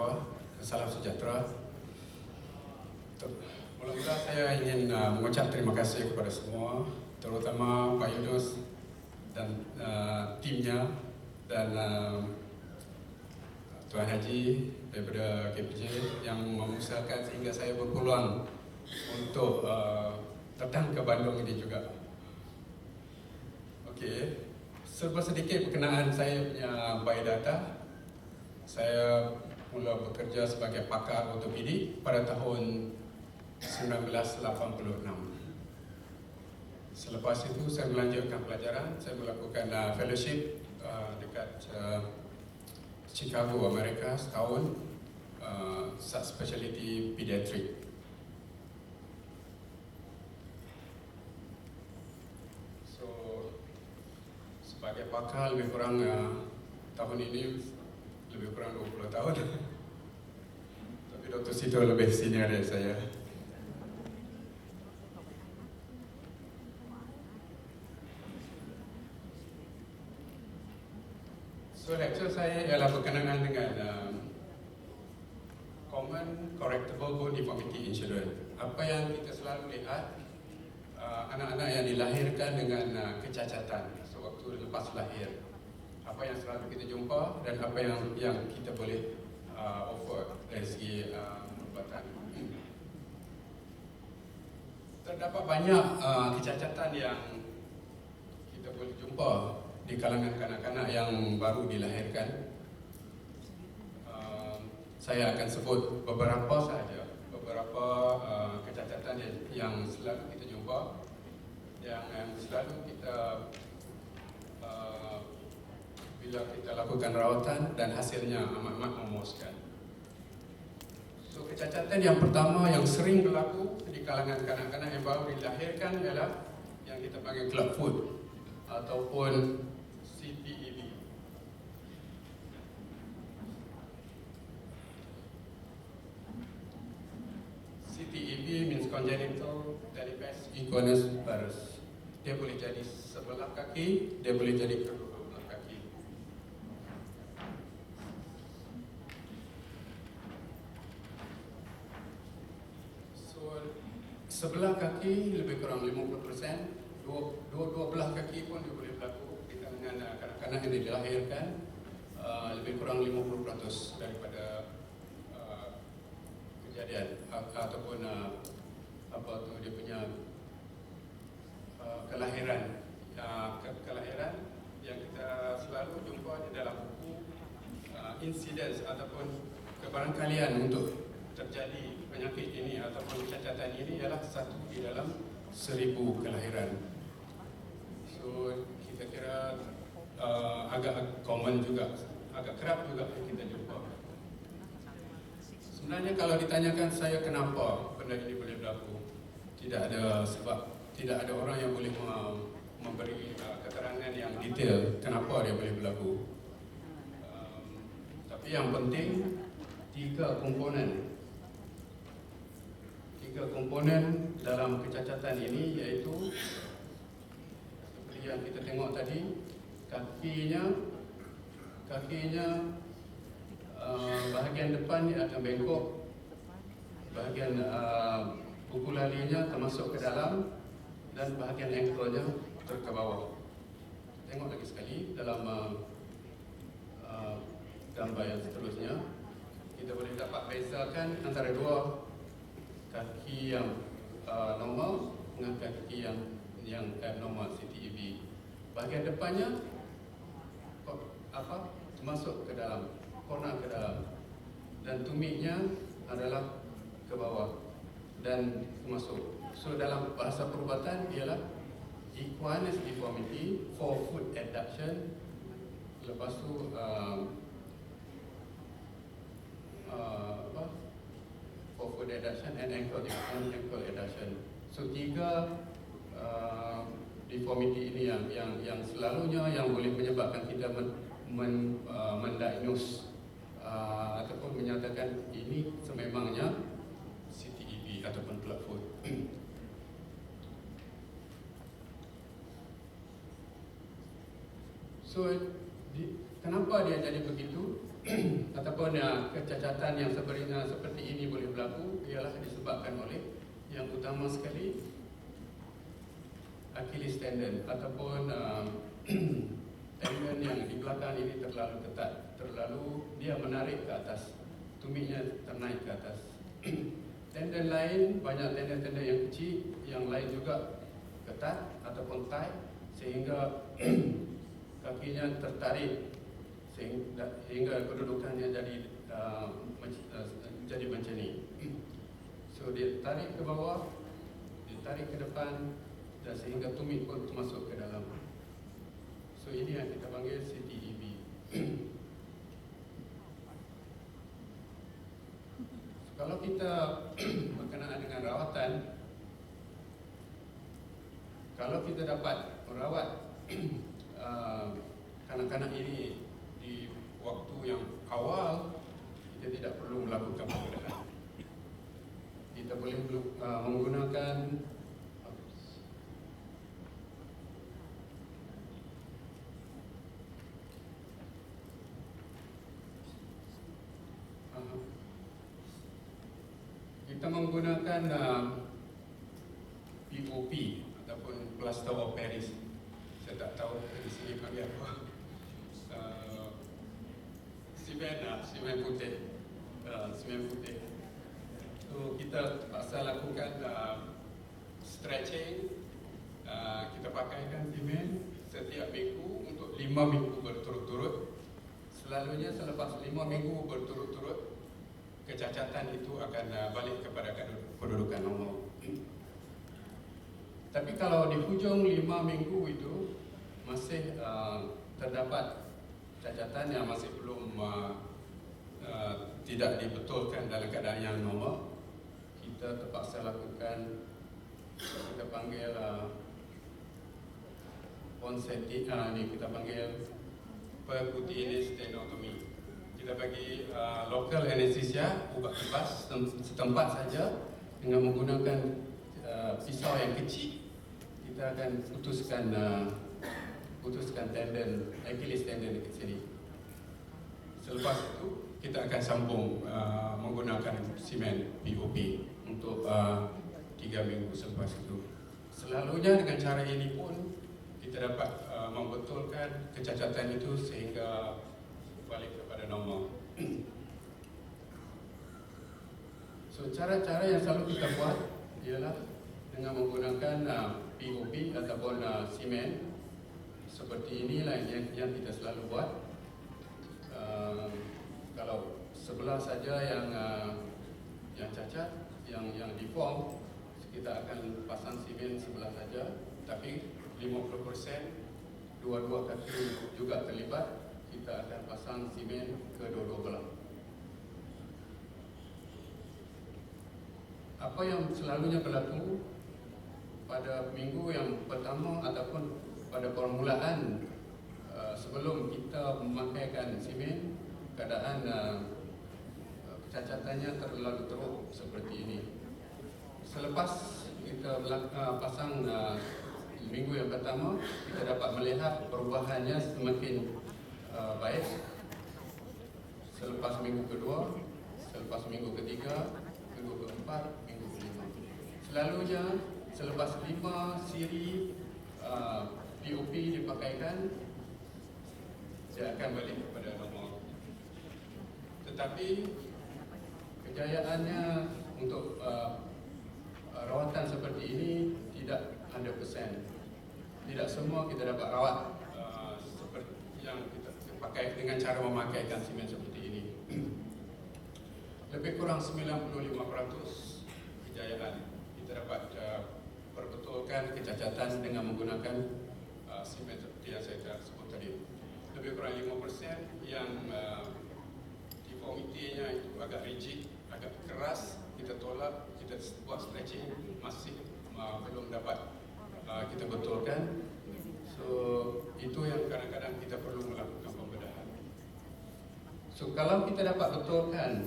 Singapura. Salam sejahtera. Mula-mula saya ingin mengucap terima kasih kepada semua, terutama Pak Yunus dan timnya dan Tuan Haji daripada KPJ yang mengusahakan sehingga saya berpeluang untuk datang ke Bandung ini juga. Okey, serba sedikit berkenaan saya punya biodata. Saya mula bekerja sebagai pakar ortopedi pada tahun 1986. Selepas itu saya melanjutkan pelajaran. Saya melakukan fellowship dekat Chicago, Amerika setahun, subspecialty pediatric. So sebagai pakar lebih kurang tahun ini lebih kurang 20 tahun. Tapi Dr. Sito lebih senior dari saya. So lecture saya ialah berkenaan dengan Common Correctable Bone Deformity Insurance. Apa yang kita selalu lihat, anak-anak yang dilahirkan dengan kecacatan sewaktu lepas lahir. Apa yang selalu kita jumpa dan apa yang kita boleh offer dari segi perubatan. Terdapat banyak kecacatan yang kita boleh jumpa di kalangan kanak-kanak yang baru dilahirkan. Saya akan sebut beberapa sahaja, beberapa kecacatan yang selalu kita jumpa, yang selalu kita bila kita lakukan rawatan dan hasilnya amat memuaskan. So kecacatan yang pertama yang sering berlaku di kalangan kanak-kanak yang baru dilahirkan ialah yang kita panggil clubfoot ataupun CTEB. CTEB means congenital talipes equinus varus. Dia boleh jadi sebelah kaki, dia boleh jadi kedua belah kaki. So sebelah kaki lebih kurang 50%. Dua belah kaki pun dia boleh berlaku di kalangan kanak-kanak yang dilahirkan, lebih kurang 50% daripada kejadian ataupun apa tu dia punya kelahiran. Kelahiran yang kita selalu jumpa di dalam buku incidence ataupun kebarangkalian untuk terjadi penyakit ini ataupun kecacatan ini ialah 1 di dalam 1000 kelahiran. So kita kira agak common juga, agak kerap juga yang kita jumpa. Sebenarnya kalau ditanyakan saya kenapa benda ini boleh berlaku, tidak ada sebab, tidak ada orang yang boleh memberi keterangan yang detail kenapa dia boleh berlaku. Tapi yang penting tiga komponen dalam kecacatan ini, iaitu seperti yang kita tengok tadi, kakinya bahagian depan dia akan bengkok, bahagian buku lalinya termasuk ke dalam, dan bahagian ankle-nya ke bawah. Tengok lagi sekali dalam gambar yang seterusnya, kita boleh dapat bezakan antara dua kaki yang normal dengan kaki yang abnormal, CTEB. Bahagian depannya masuk ke dalam, corner ke dalam, dan tumitnya adalah ke bawah dan masuk. So dalam bahasa perubatan ialah equinus deformity, forefoot adduction, lepas tu forefoot adduction and ankle adduction. So tiga deformity ini yang selalunya yang boleh menyebabkan kita mendiagnose ataupun menyatakan ini sememangnya CTEB ataupun clubfoot. So kenapa dia jadi begitu? ataupun kecacatan yang seperti ini boleh berlaku ialah disebabkan oleh yang utama sekali Achilles tendon ataupun tendon yang di belakang ini terlalu ketat, dia menarik ke atas, tumitnya ternaik ke atas. Tendon lain, banyak tendon-tendon yang kecil, yang lain juga ketat ataupun tight sehingga kakinya tertarik sehingga kedudukannya jadi macam ni. So dia tarik ke bawah, dia tarik ke depan dan sehingga tumit pun masuk ke dalam. So ini yang kita panggil CTEB. Kalau kita berkenaan dengan rawatan, kalau kita dapat merawat kanak-kanak ini di waktu yang awal, kita tidak perlu melakukan pembedahan. Kita boleh menggunakan POP ataupun plaster of Paris. Saya tak tahu di sini panggil apa. Semen putih. So kita terpaksa lakukan stretching. Kita pakaikan semen setiap minggu untuk 5 minggu berturut-turut. Selalunya selepas 5 minggu berturut-turut, kecacatan itu akan balik kepada kedudukan normal. Tapi kalau di hujung 5 minggu itu masih terdapat cacatan yang masih belum tidak dibetulkan dalam keadaan yang normal, kita terpaksa lakukan, kita panggil kita panggil percutaneous sternotomy. Kita bagi local anesthesia, ubat kebas setempat saja dengan menggunakan pisau yang kecil. Kita akan putuskan tendon, Achilles tendon dekat sini. Selepas itu kita akan sambung menggunakan semen POP untuk 3 minggu selepas itu. Selalunya dengan cara ini pun kita dapat membetulkan kecacatan itu sehingga balik kepada normal. So cara-cara yang selalu kita buat ialah dengan menggunakan POP ataupun semen seperti inilah yang kita selalu buat. Kalau sebelah saja yang cacat, yang deform, kita akan pasang semen sebelah saja. Tapi 50% dua-dua kaki juga terlibat, kita akan pasang semen ke dua-dua belah. Apa yang selalunya berlaku pada minggu yang pertama ataupun pada permulaan sebelum kita memakaikan semen, keadaan cacatannya terlalu teruk seperti ini. Selepas kita pasang minggu yang pertama, kita dapat melihat perubahannya semakin baik. Selepas minggu kedua, selepas minggu ketiga, minggu keempat, minggu kelima. Selalunya selepas 5 siri POP dipakaikan, dia akan balik kepada normal. Tetapi kejayaannya untuk rawatan seperti ini tidak 100%. Tidak semua kita dapat rawat seperti yang kita pakai dengan cara memakaikan semen seperti ini. Lebih kurang 95% kejayaan kita dapat perbetulkan kecacatan dengan menggunakan semen seperti yang saya sebut tadi. Lebih kurang 5% yang deformity-nya itu agak rigid, agak keras, kita tolak, kita buat stretching, masih belum dapat kita betulkan. So itu yang kadang-kadang kita perlu melakukan pembedahan. So kalau kita dapat betulkan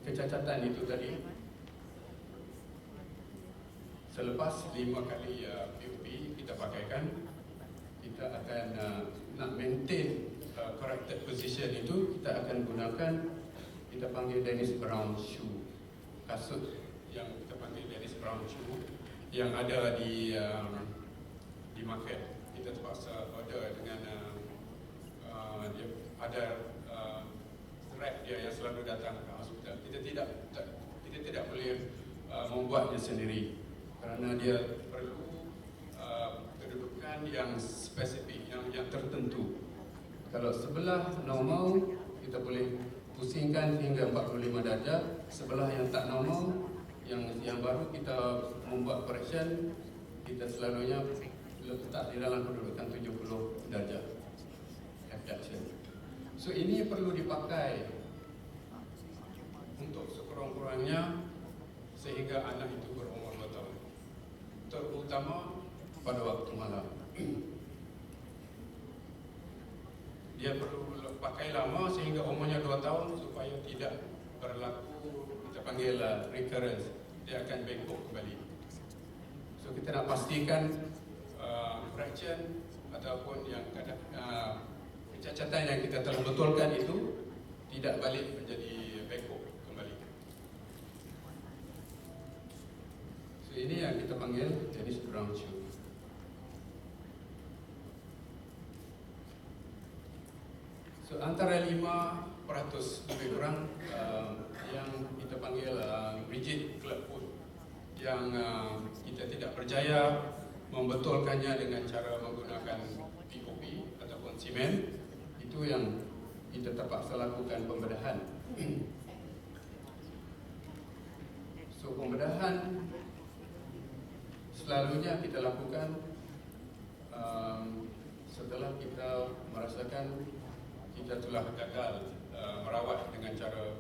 kecacatan itu tadi, selepas 5 kali POP kita pakaikan, kita akan nak maintain corrected position itu, kita akan gunakan, kita panggil Dennis Brown shoe, kasut yang kita panggil Dennis Brown shoe yang ada di market. Kita terpaksa order dengan dia ada rep dia yang selalu datang ke hospital. Kita tidak boleh membuatnya sendiri kerana dia perlu kedudukan yang spesifik, yang tertentu. Kalau sebelah normal, kita boleh pusingkan hingga 45 darjah. Sebelah yang tak normal, yang baru kita membuat correction, kita selalunya letak di dalam kedudukan 70 darjah abduction. So ini perlu dipakai untuk sekurang-kurangnya sehingga anak itu berumur 2 tahun, terutama pada waktu malam. Dia perlu pakai lama sehingga umurnya 2 tahun supaya tidak berlaku, kita panggil recurrence, dia akan bengkok kembali. So kita nak pastikan correction ataupun yang kecacatan yang kita telah betulkan itu tidak balik menjadi bengkok kembali. So ini yang kita panggil Dennis Brown shoe. So antara 5% lebih kurang yang kita panggil rigid club foot, yang kita tidak berjaya membetulkannya dengan cara menggunakan POP ataupun simen, itu yang kita terpaksa lakukan pembedahan. So pembedahan selalunya kita lakukan setelah kita merasakan kita telah gagal merawat dengan cara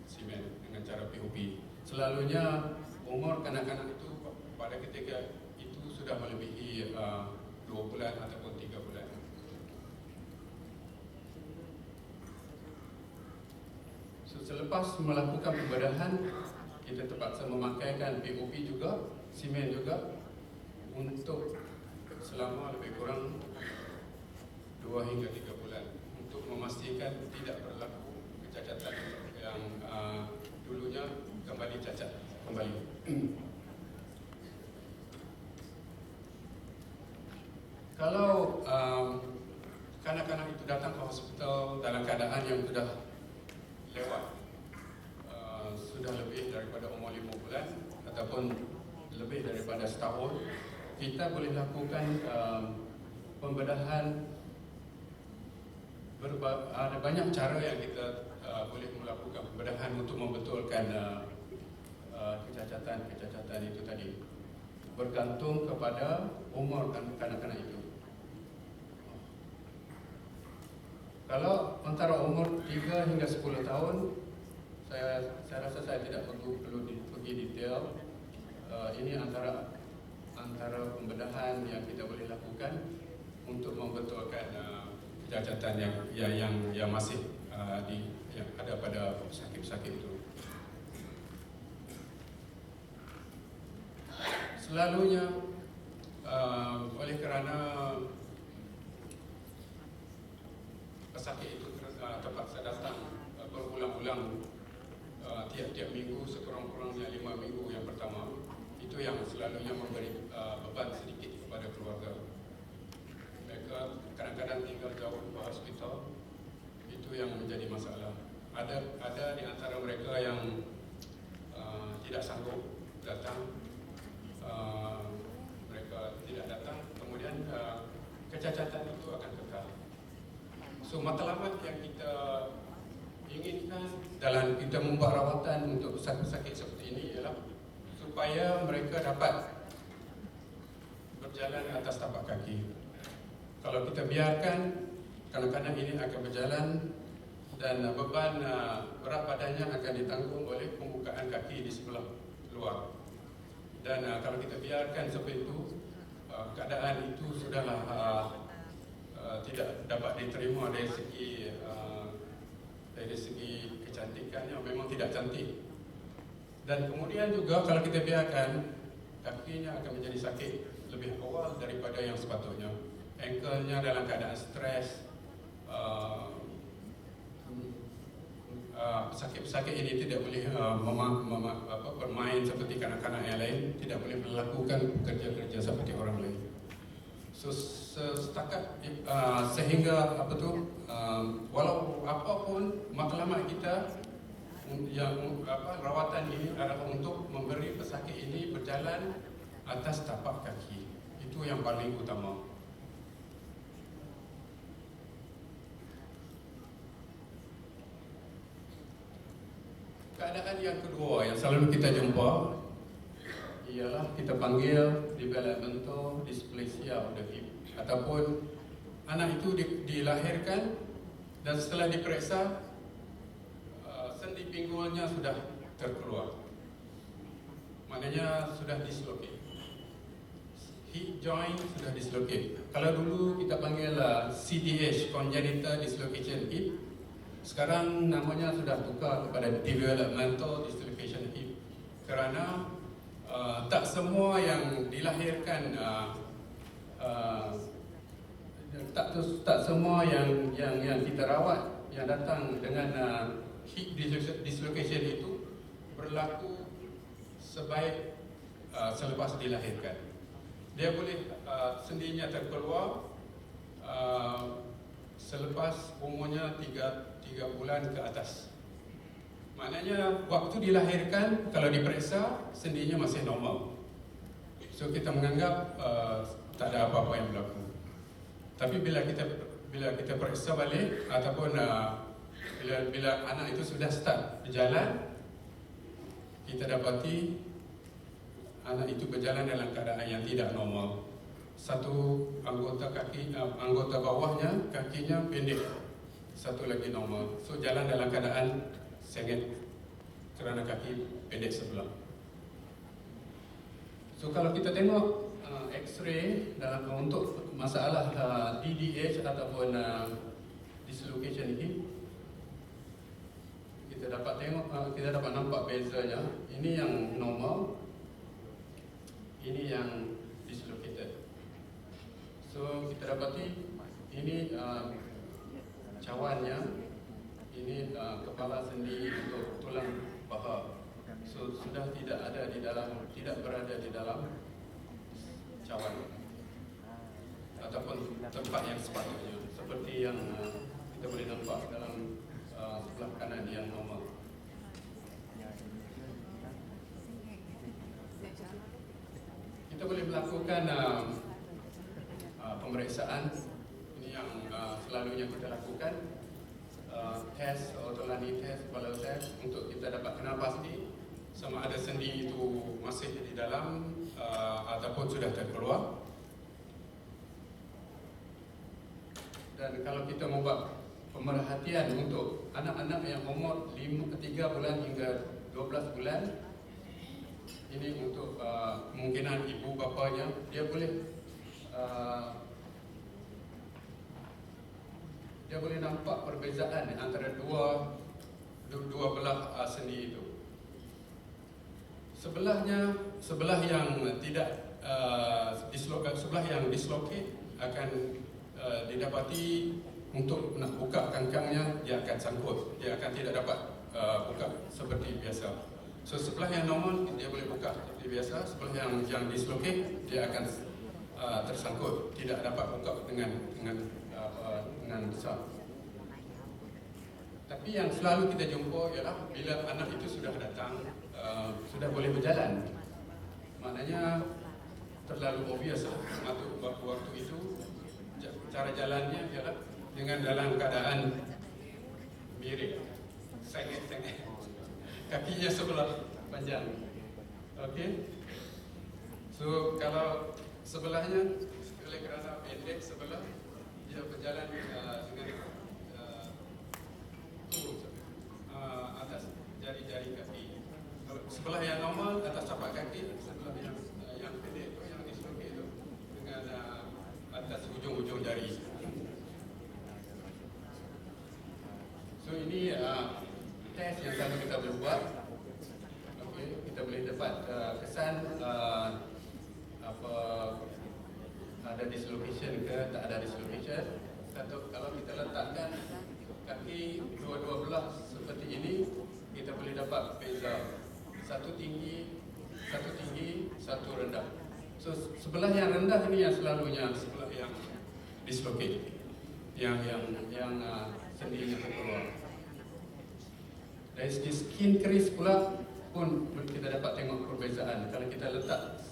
simen, dengan cara POP. Selalunya umur kanak-kanak itu pada ketika itu sudah melebihi 2 bulan ataupun 3 bulan. So, selepas melakukan pembedahan, kita terpaksa memakaikan POP juga, simen juga, untuk selama lebih kurang 2 hingga 3 bulan untuk memastikan tidak berlaku kecacatan yang dulunya kembali cacat kembali. Kalau kanak-kanak itu datang ke hospital dalam keadaan yang sudah lewat, sudah lebih daripada umur 5 bulan ataupun lebih daripada setahun, kita boleh lakukan pembedahan. Ada banyak cara yang kita boleh melakukan pembedahan untuk membetulkan kecacatan itu tadi, bergantung kepada umur kanak-kanak itu. Kalau antara umur 3 hingga 10 tahun, saya rasa saya tidak perlu pergi detail. Ini antara pembedahan yang kita boleh lakukan untuk membetulkan kecacatan yang masih yang ada pada sakit-sakit itu. Selalunya oleh kerana pesakit itu terpaksa datang berulang-ulang tiap-tiap minggu, sekurang-kurangnya 5 minggu yang pertama, itu yang selalunya memberi beban sedikit kepada keluarga. Mereka kadang-kadang tinggal jauh ke hospital, itu yang menjadi masalah. Ada di antara mereka yang tidak sanggup datang, mereka tidak datang, kemudian kecacatan itu akan kekal. So matlamat yang kita inginkan dalam kita membuat rawatan untuk pesakit-pesakit seperti ini ialah supaya mereka dapat berjalan atas tapak kaki. Kalau kita biarkan kanak-kanak ini akan berjalan dan beban berat badannya akan ditanggung oleh pembukaan kaki di sebelah luar. Dan kalau kita biarkan seperti itu, keadaan itu sudahlah tidak dapat diterima dari segi kecantikannya, memang tidak cantik. Dan kemudian juga kalau kita biarkan, kakinya akan menjadi sakit lebih awal daripada yang sepatutnya. Ankle-nya dalam keadaan stres, uh, pesakit-pesakit ini tidak boleh bermain seperti kanak-kanak yang lain, tidak boleh melakukan kerja-kerja seperti orang lain. So setakat sehingga walau apapun matlamat kita yang rawatan ini adalah untuk memberi pesakit ini berjalan atas tapak kaki. Itu yang paling utama. Keadaan yang kedua yang selalu kita jumpa ialah kita panggil developmental dysplasia of the hip, ataupun anak itu dilahirkan dan setelah diperiksa sendi pinggulnya sudah terkeluar, maknanya sudah dislocate, hip joint sudah dislocate. Kalau dulu kita panggil CDH, congenital dislocation hip, sekarang namanya sudah tukar kepada developmental dislocation hip, kerana tak semua yang dilahirkan tak semua yang kita rawat yang datang dengan hip dislocation itu berlaku sebaik selepas dilahirkan. Dia boleh sendinya terkeluar selepas umurnya 3 bulan ke atas. Maknanya waktu dilahirkan kalau diperiksa sendinya masih normal. So kita menganggap tak ada apa-apa yang berlaku. Tapi bila kita periksa balik ataupun bila anak itu sudah start berjalan, kita dapati anak itu berjalan dalam keadaan yang tidak normal. Satu anggota bawahnya kakinya pendek, satu lagi normal. So jalan dalam keadaan sengit kerana kaki pendek sebelah. So kalau kita tengok X-ray untuk masalah DDH ataupun dislocation hip, kita dapat nampak bezanya. Ini yang normal, ini yang dislocated. So kita dapati ini cawannya, ini kepala sendi untuk tulang paha. So sudah tidak berada di dalam cawan ataupun tempat yang sepatutnya, seperti yang kita boleh nampak dalam sebelah kanan yang normal. Kita boleh melakukan pemeriksaan. Ini yang selalunya kita lakukan, tes otolani test, kepala test, untuk kita dapat kenal pasti sama ada sendi itu masih di dalam ataupun sudah terkeluar. Dan kalau kita membuat pemerhatian untuk anak-anak yang umur 3 bulan hingga 12 bulan, ini untuk kemungkinan ibu bapanya, dia boleh nampak perbezaan antara dua belah sendi itu. Sebelah yang tidak sebelah yang dislocate akan didapati untuk nak buka kangkangnya, dia akan sangkut, dia akan tidak dapat buka seperti biasa. So sebelah yang normal dia boleh buka seperti biasa, sebelah yang dislocate dia akan tersangkut, tidak dapat buka dengan besar. Tapi yang selalu kita jumpa ialah bila anak itu sudah datang, sudah boleh berjalan, maknanya terlalu obvious waktu itu cara jalannya ialah dengan dalam keadaan miring, sengit-sengit, kakinya sebelah panjang. Okey. So kalau sebelahnya oleh kerana pendek sebelah, dia berjalan dengan atas jari-jari kaki. Sebelah yang normal atas tapak kaki, sebelah yang pendek itu, yang dislocate itu dengan atas ujung-ujung jari. So ini test yang selalu kita boleh buat. Okay, kita boleh dapat kesan ada dislocation ke tak ada dislocation. kalau kita letakkan kaki dua-dua belah seperti ini, kita boleh dapat beza satu tinggi, satu rendah. So sebelah yang rendah ini yang selalunya sebelah yang dislocate, yang sendinya terkeluar. Dari segi skin crease pula pun kita dapat tengok perbezaan. Kalau kita letak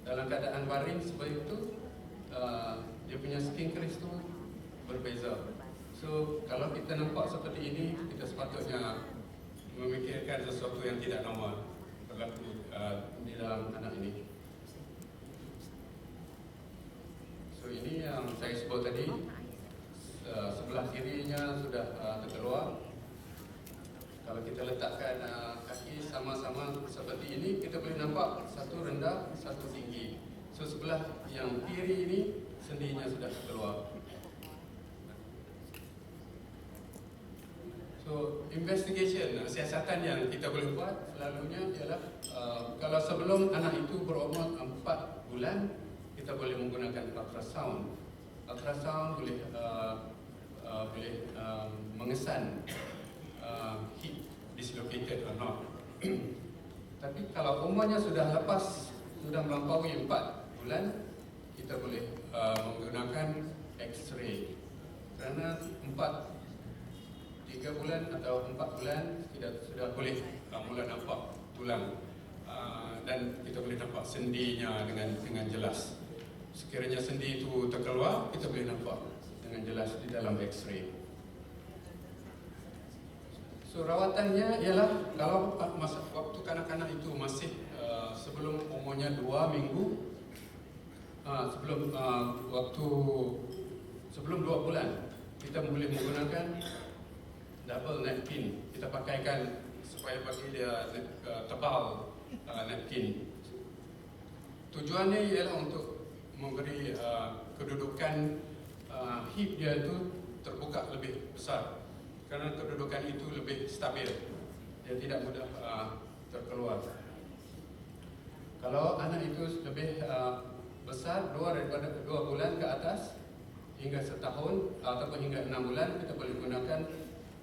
dalam keadaan baring seperti itu, dia punya skin crease tu berbeza. So kalau kita nampak seperti ini, kita sepatutnya memikirkan sesuatu yang tidak normal berlaku di dalam anak ini. So ini yang saya sebut tadi, sebelah kirinya sudah terkeluar. Kalau kita letakkan kaki sama-sama seperti ini, kita boleh nampak satu rendah, satu tinggi. So sebelah yang kiri ini sendinya sudah keluar. So investigation, siasatan yang kita boleh buat selalunya ialah kalau sebelum anak itu berumur 4 bulan, kita boleh menggunakan ultrasound. Ultrasound boleh mengesan hip dislocated or not. Tapi kalau umurnya sudah melampaui 4 bulan, kita boleh menggunakan X-ray. Kerana 3 bulan atau 4 bulan kita sudah boleh mula nampak tulang, dan kita boleh nampak sendinya dengan jelas. Sekiranya sendi itu terkeluar, kita boleh nampak dengan jelas di dalam X-ray. So rawatannya ialah kalau waktu kanak-kanak itu masih sebelum umurnya 2 minggu, sebelum 2 bulan, kita boleh menggunakan double napkin. Kita pakaikan supaya bagi dia tebal napkin. Tujuannya ialah untuk memberi kedudukan hip dia itu terbuka lebih besar. Kerana kedudukan itu lebih stabil, dia tidak mudah terkeluar. Kalau anak itu lebih besar, daripada 2 bulan ke atas hingga setahun ataupun hingga 6 bulan, kita boleh gunakan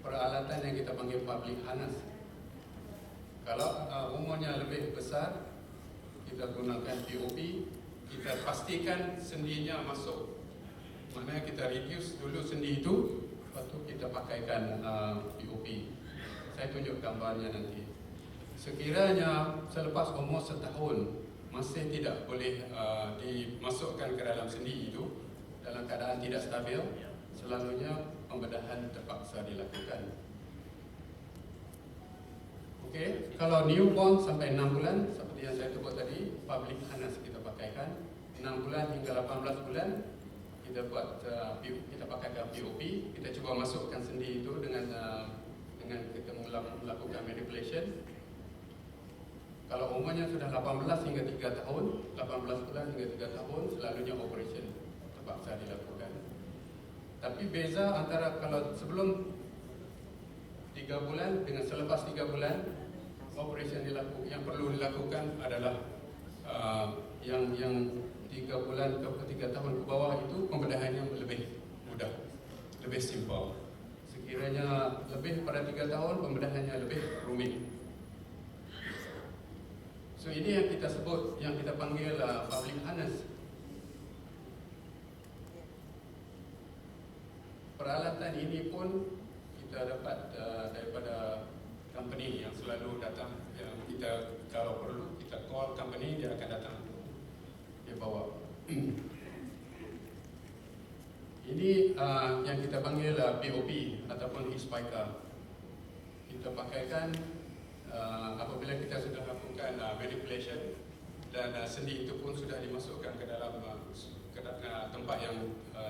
peralatan yang kita panggil public harness. Kalau umurnya lebih besar, kita gunakan POP. Kita pastikan sendinya masuk. Maknanya kita reduce dulu sendi itu, lepas tu kita pakaikan POP. Saya tunjuk gambarnya nanti. Sekiranya selepas umur setahun masih tidak boleh dimasukkan ke dalam sendi itu, dalam keadaan tidak stabil, selalunya pembedahan terpaksa dilakukan. Okey, kalau newborn sampai 6 bulan, seperti yang saya sebut tadi, public harness kita pakaikan. 6 bulan hingga 18 bulan, kita buat kita pakaikan POP. Kita cuba masukkan sendi itu dengan kita melakukan manipulation. Kalau umurnya sudah 18 hingga 3 tahun, 18 bulan hingga 3 tahun, selalunya operation terpaksa dilakukan. Tapi beza antara kalau sebelum 3 bulan dengan selepas 3 bulan, operation yang perlu dilakukan adalah yang 3 bulan ke 3 tahun ke bawah itu pembedahannya lebih mudah, lebih simple. Sekiranya lebih pada 3 tahun, pembedahannya lebih rumit. So ini yang kita sebut, yang kita panggil public harness. Peralatan ini pun kita dapat daripada company yang selalu datang. Yang kita kalau perlu kita call company, dia akan datang, dia bawa. Ini yang kita panggil POP ataupun Hispica. Kita pakaikan apabila kita sudah lakukan manipulation dan sendi itu pun sudah dimasukkan ke dalam tempat yang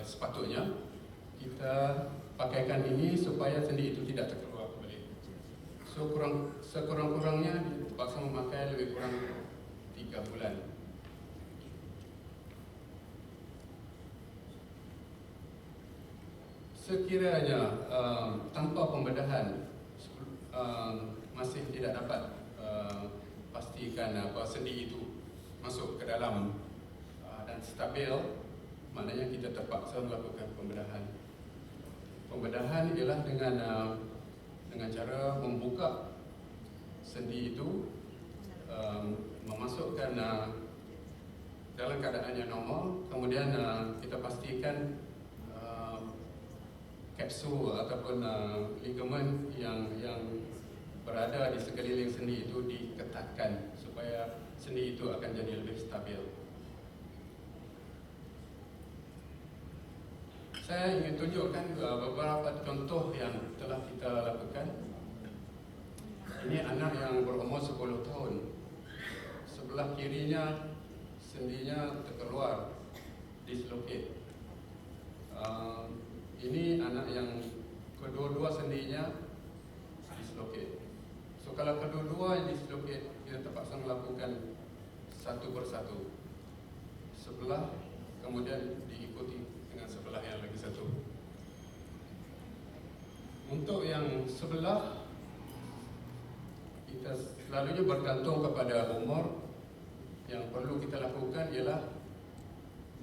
sepatutnya. Kita pakaikan ini supaya sendi itu tidak terkeluar kembali. So sekurang-kurangnya dipaksa memakai lebih kurang 3 bulan. Sekiranya tanpa pembedahan masih tidak dapat pastikan sendi itu masuk ke dalam dan stabil, maknanya kita terpaksa melakukan pembedahan. pembedahan ialah dengan cara membuka sendi itu, memasukkan dalam keadaan yang normal, kemudian kita pastikan kapsul ataupun ligamen yang berada di sekeliling sendi itu diketatkan supaya sendi itu akan jadi lebih stabil. Saya ingin tunjukkan beberapa contoh yang telah kita lakukan. Ini anak yang berumur 10 tahun. Sebelah kirinya sendinya terkeluar, dislocate. Ini anak yang kedua-dua sendinya dislocate. So kalau kedua-dua yang dislocate, kita terpaksa melakukan satu persatu. Sebelah kemudian diikuti dengan sebelah yang lagi satu. Untuk yang sebelah, kita selalunya bergantung kepada umur. Yang perlu kita lakukan ialah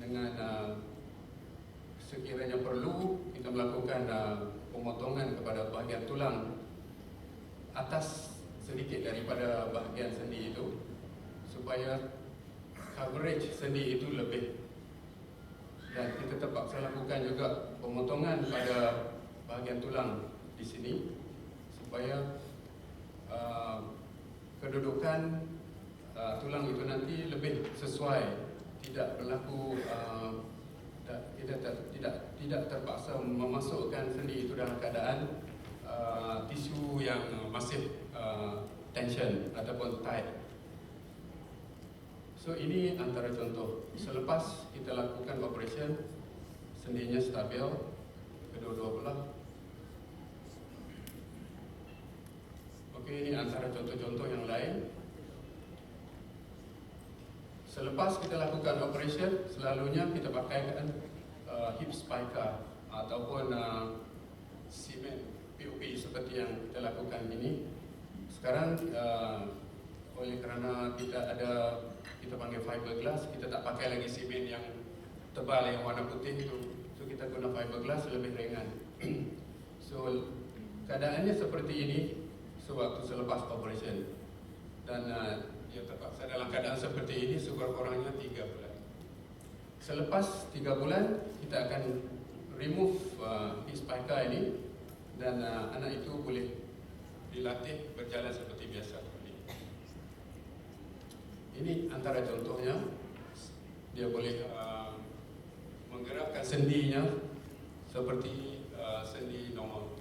dengan sekiranya perlu kita melakukan pemotongan kepada bahagian tulang atas sedikit daripada bahagian sendi itu supaya coverage sendi itu lebih, dan kita terpaksa lakukan juga pemotongan pada bahagian tulang di sini supaya kedudukan tulang itu nanti lebih sesuai, tidak berlaku tidak terpaksa memasukkan sendi itu dalam keadaan tisu yang masih tension ataupun tight. So ini antara contoh. Selepas kita lakukan operation, sendinya stabil kedua-dua belah. Okey, ini antara contoh-contoh yang lain. Selepas kita lakukan operation, selalunya kita pakaikan hip spica ataupun semen POP seperti yang kita lakukan ini. Sekarang oleh kerana kita panggil fiberglass, kita tak pakai lagi semen yang tebal yang warna putih itu. So kita guna fiberglass lebih ringan. So keadaannya seperti ini sewaktu selepas operation, dan dia terpaksa dalam keadaan seperti ini sekurang-kurangnya 3 bulan. Selepas 3 bulan, kita akan remove hip spica ini, dan anak itu boleh dilatih berjalan seperti biasa. Ini antara contohnya. Dia boleh menggerakkan sendinya seperti sendi normal.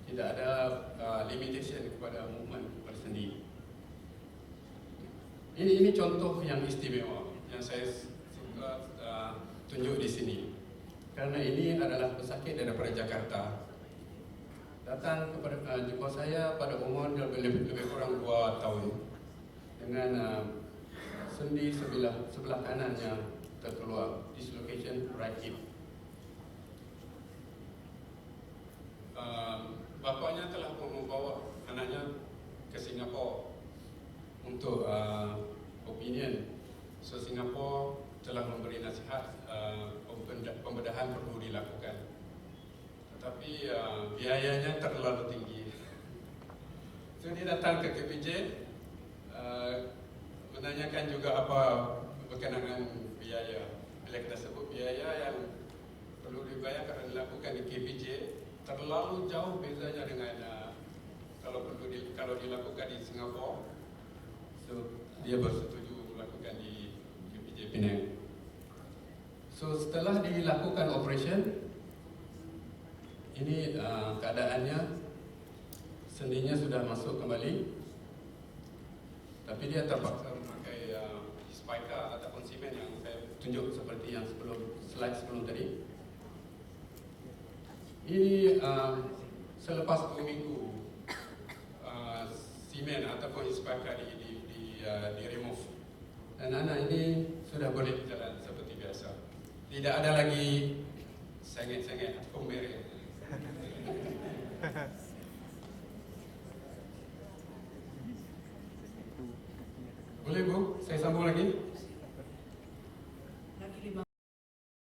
Tidak ada limitation kepada movement bersendi. Ini contoh yang istimewa yang saya suka tunjuk di sini. Kerana ini adalah pesakit daripada Jakarta. Datang kepada jumpa saya pada umur lebih kurang 2 tahun dengan sendi sebelah kanannya terkeluar, dislocation right hip. Bapaknya telah membawa anaknya ke Singapura untuk opinion. So Singapura telah memberi nasihat pembedahan perlu dilakukan, tetapi biayanya terlalu tinggi. So dia datang ke KPJ, menanyakan juga apa berkenaan biaya. Bila kita sebut biaya yang perlu dibayar kerana dilakukan di KPJ, terlalu jauh bezanya dengan kalau dilakukan di Singapura. So dia bersetuju melakukan di KPJ Penang. So setelah dilakukan operation, ini keadaannya sendinya sudah masuk kembali, tapi dia terpaksa memakai spica ataupun semen yang saya tunjuk seperti yang slide sebelum tadi. Ini selepas 2 minggu semen ataupun spica di remove, dan anak ini sudah boleh berjalan seperti biasa. Tidak ada lagi sengit-sengit ataupun merah. Boleh Bu, saya sambung lagi.